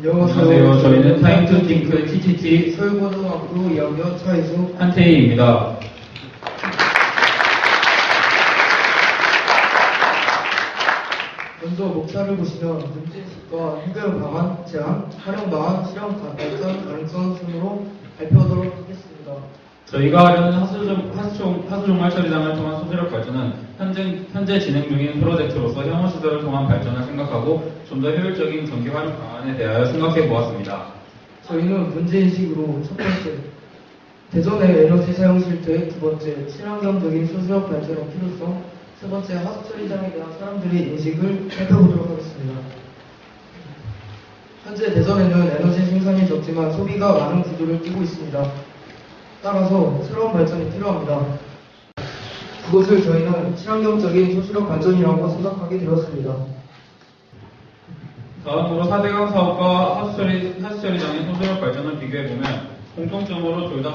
안녕하세요. 저희는 타임 투 띵크 TTT 서울고등학교 2학년 차이수 한태희입니다. 먼저 목차를 보시면 문제식과 해결 방안, 제안, 활용 방안, 실험 발전, 가능성 순으로 발표하도록 하겠습니다. 저희가 하려는 하수종말 처리장을 통한 소수력 발전은 현재 진행 중인 프로젝트로서 혐오 시설을 통한 발전을 생각하고 좀 더 효율적인 전기 활용 방안에 대하여 생각해 보았습니다. 저희는 문제인식으로 첫 번째, 대전의 에너지 사용 실태, 두 번째, 친환경적인 소수력 발전의 필요성, 세 번째, 하수 처리장에 대한 사람들의 인식을 살펴보도록 하겠습니다. 현재 대전에는 에너지 생산이 적지만 소비가 많은 구조를 띠고 있습니다. 따라서 새로운 발전이 필요합니다. 그것을 저희는 친환경적인 소수력 발전이라고 생각하게 되었습니다. 다음으로 4대강 사업과 하수처리장의 소수력 발전을 비교해보면 공통점으로 둘 다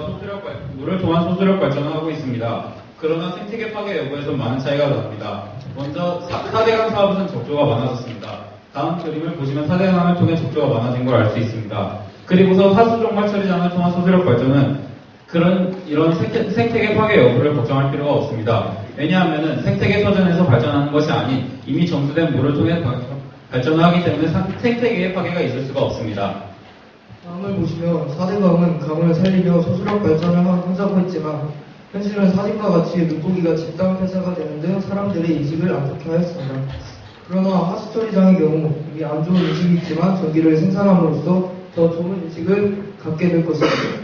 물을 통한 소수력 발전을 하고 있습니다. 그러나 생태계 파괴 여부에서 많은 차이가 납니다. 먼저 4대강 사업은 적조가 많아졌습니다. 다음 그림을 보시면 4대강을 통해 적조가 많아진 걸 알 수 있습니다. 그리고서 하수종말 처리장을 통한 소수력 발전은 이런 생태계 파괴 여부를 걱정할 필요가 없습니다. 왜냐하면 생태계 터전에서 발전하는 것이 아닌 이미 정수된 물을 통해 발전을 하기 때문에 생태계의 파괴가 있을 수가 없습니다. 다음을 보시면 4대강은 강을 살리며 소수력 발전을 하자고 했지만 현실은 사진과 같이 물고기가 집단 폐사가 되는 등 사람들의 인식을 안 좋게 하였습니다. 그러나 하수처리장의 경우 이미 안 좋은 인식이 있지만 전기를 생산함으로써 더 좋은 인식을 갖게 될 것입니다.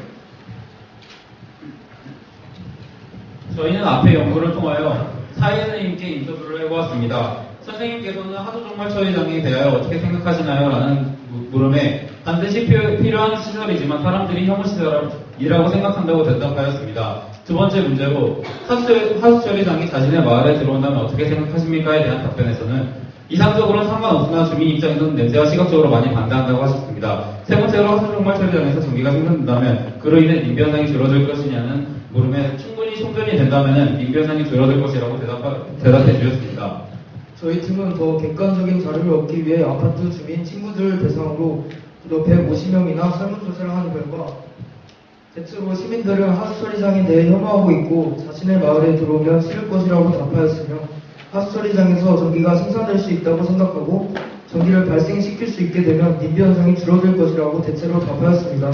저희는 앞의 연구를 통하여 사회 선생님께 인터뷰를 해보았습니다. 선생님께서는 하수종말 처리장에 대하여 어떻게 생각하시나요? 라는 물음에 반드시 필요한 시설이지만 사람들이 혐오 시설이라고 생각한다고 대답하였습니다. 두 번째 문제로 하수처리장이 자신의 마을에 들어온다면 어떻게 생각하십니까?에 대한 답변에서는 이상적으로는 상관없으나 주민 입장에서는 냄새와 시각적으로 많이 반대한다고 하셨습니다. 세 번째로 하수종말 처리장에서 전기가 생산된다면 그로 인해 민변상이 줄어들 것이냐는 물음에 충분히 송전이 된다면 민변상이 줄어들 것이라고 대답해 주셨습니다. 저희 팀은 더 객관적인 자료를 얻기 위해 아파트 주민 친구들 대상으로 무려 150명이나 설문조사를 하는 결과 대체로 시민들은 하수처리장에 대해 혐오하고 있고 자신의 마을에 들어오면 싫을 것이라고 답하였으며 하수처리장에서 전기가 생산될 수 있다고 생각하고 전기를 발생시킬 수 있게 되면 민변상이 줄어들 것이라고 대체로 답하였습니다.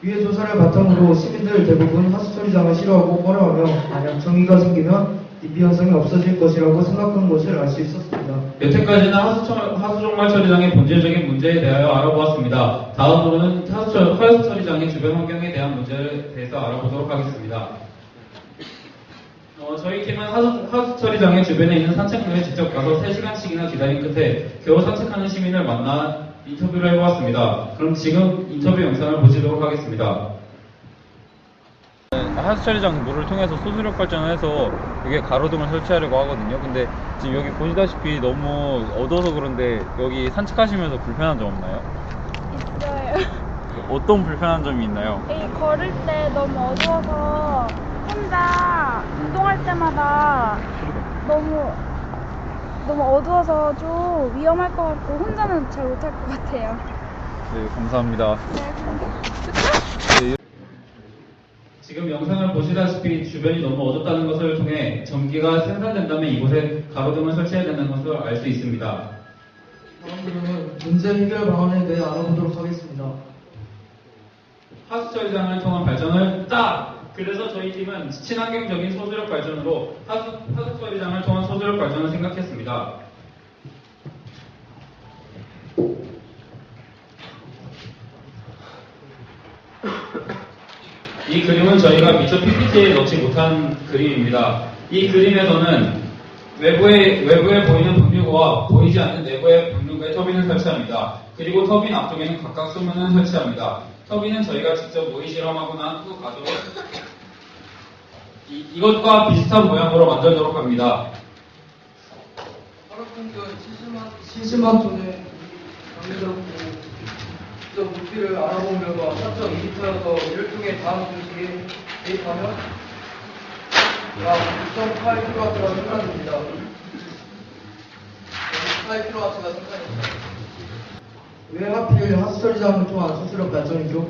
위의 조사를 바탕으로 시민들 대부분 하수처리장을 싫어하고 꺼려하며 만약 전기가 생기면 민변상이 없어질 것이라고 생각한 것을 알 수 있었습니다. 여태까지는 하수종말 처리장의 본질적인 문제에 대하여 알아보았습니다. 다음으로는 하수처리장의 주변 환경에 대한 문제에 대해서 알아보도록 하겠습니다. 저희 팀은 하수처리장의 주변에 있는 산책로에 직접 가서 3시간씩이나 기다린 끝에 겨우 산책하는 시민을 만나 인터뷰를 해보았습니다. 그럼 지금 인터뷰 영상을 보시도록 하겠습니다. 하수처리장 물을 통해서 소수력 발전을 해서 여기에 가로등을 설치하려고 하거든요. 근데 지금 여기 보시다시피 너무 어두워서 그런데 여기 산책하시면서 불편한 점 없나요? 있어요. 어떤 불편한 점이 있나요? 이 걸을 때 너무 어두워서 혼자 운동할 때마다 너무 어두워서 좀 위험할 것 같고 혼자는 잘 못할 것 같아요. 네, 감사합니다. 네, 지금 영상을 보시다시피 주변이 너무 어둡다는 것을 통해 전기가 생산된다면 이곳에 가로등을 설치해야 된다는 것을 알 수 있습니다. 다음으로는 문제 해결 방안에 대해 알아보도록 하겠습니다. 하수처리장을 통한 발전을 그래서 저희 팀은 친환경적인 소수력 발전으로 하수처리장을 통한 소수력 발전을 생각했습니다. 이 그림은 저희가 미처 PPT에 넣지 못한 그림입니다. 이 그림에서는 외부에 보이는 분류구와 보이지 않는 내부의 분류구에 터빈을 설치합니다. 그리고 터빈 앞쪽에는 각각 수문을 설치합니다. 터빈은 저희가 직접 모의 실험하고 난 후 가져온 이것과 비슷한 모양으로 만들도록 합니다. 하루평균 70만 톤의 강매적으로 부피를 알아본 결과 4.2리터여서 이를 통해 다음 공식에 대입하면 약 6.8kW가 생산됩니다. 6.8kW가 생산됩니다. 왜 하필 하수처리장을 통한 수수력 발전이죠?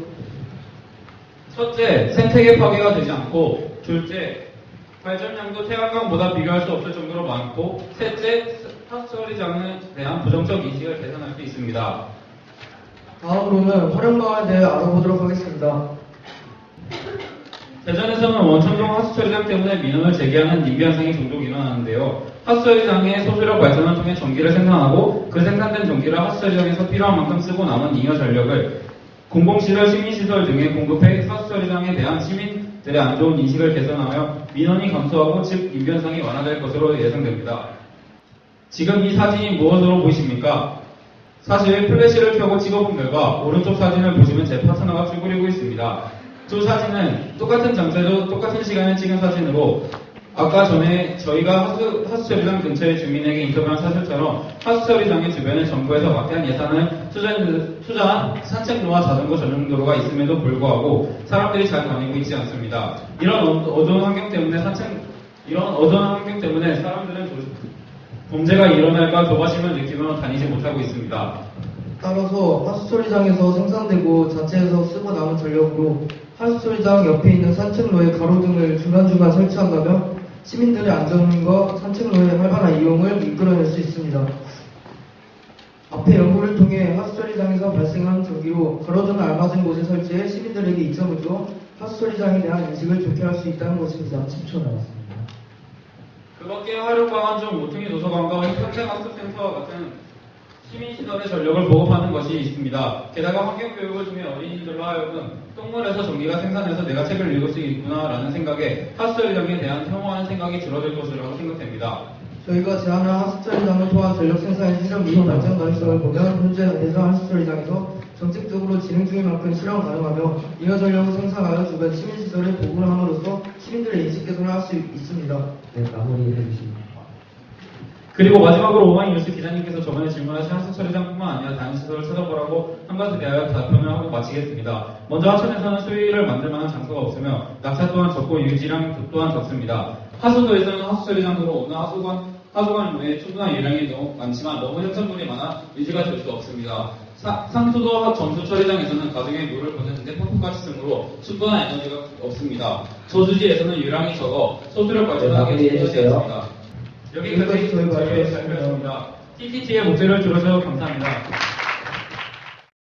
첫째, 생태계 파괴가 되지 않고, 둘째, 발전량도 태양광보다 비교할 수 없을 정도로 많고, 셋째, 하수처리장에 대한 부정적 인식을 개선할 수 있습니다. 다음으로는 활용방안에 대해 알아보도록 하겠습니다. 대전에서는 원천동 하수처리장 때문에 민원을 제기하는 인비 현상이 종종 일어나는데요. 하수처리장의 소수력 발전을 통해 전기를 생산하고 그 생산된 전기를 하수처리장에서 필요한 만큼 쓰고 남은 잉여 전력을 공공시설, 시민시설 등에 공급해 하수처리장에 대한 시민들의 안 좋은 인식을 개선하여 민원이 감소하고 즉 인비 현상이 완화될 것으로 예상됩니다. 지금 이 사진이 무엇으로 보이십니까? 사실 플래시를 켜고 찍어본 결과 오른쪽 사진을 보시면 제 파트너가 쭈그리고 있습니다. 두 사진은 똑같은 장소에서 똑같은 시간에 찍은 사진으로 아까 전에 저희가 하수처리장 근처의 주민에게 인터뷰한 사실처럼 하수처리장의 주변에 정부에서 막대한 예산을 투자한 산책로와 자전거 전용도로가 있음에도 불구하고 사람들이 잘 다니고 있지 않습니다. 이런 어두운 환경 때문에 사람들은 범죄가 일어날까 조바심을 느끼며 다니지 못하고 있습니다. 따라서 하수처리장에서 생산되고 자체에서 쓰고 남은 전력으로 하수처리장 옆에 있는 산책로에 가로등을 중간중간 설치한다면 시민들의 안전과 산책로의 활발한 이용을 이끌어낼 수 있습니다. 앞에 연구를 통해 하수처리장에서 발생한 전기로 가로등을 알맞은 곳에 설치해 시민들에게 이점을 줘 하수처리장에 대한 인식을 좋게 할 수 있다는 것입니다. 10초 남았습니다. 그 밖에 활용 방안 중 모퉁이 도서관과 현생학습센터와 같은 시민시설의 전력을 보급하는 것이 있습니다. 게다가 환경교육을 통해 어린이들로 하여금 똥물에서 전기가 생산해서 내가 책을 읽을 수 있구나라는 생각에 하수처리장에 대한 혐오하는 생각이 줄어들 것이라고 생각됩니다. 저희가 제안한 하수처리장을 통한 전력 생산의 실험 및 발전 가능성을 보면 현재 대전 하수처리장에서 정책적으로 진행 중인 만큼 실현 가능하며 잉여 전력을 생산하여 주변 시민시설에 보급을 함으로써 시민들의 인식 개선을 할 수 있습니다. 네, 마무리해 주십니다. 그리고 마지막으로 오마이뉴스 기자님께서 저번에 질문하신 하수처리장뿐만 아니라 다른 시설을 찾아보라고 한 가지 대하여 답변을 하고 마치겠습니다. 먼저 하천에서는 수위를 만들 만한 장소가 없으며 낙차 또한 적고 유지량 또한 적습니다. 하수도에서는 하수처리장으로 오는 하수관 외에 충분한 유량이 너무 많지만 너무 혈전물이 많아 유지가 될 수 없습니다. 상수도 정수처리장에서는 가정에 물을 보내는데 펌프가스등으로 충분한 에너지가 없습니다. 저수지에서는 유량이 적어 소수력 발전하기 마무리해주세요. 어렵습니다. 여기까지 저희가 발표했습니다. TTT의 목소리를 들어주셔서 감사합니다.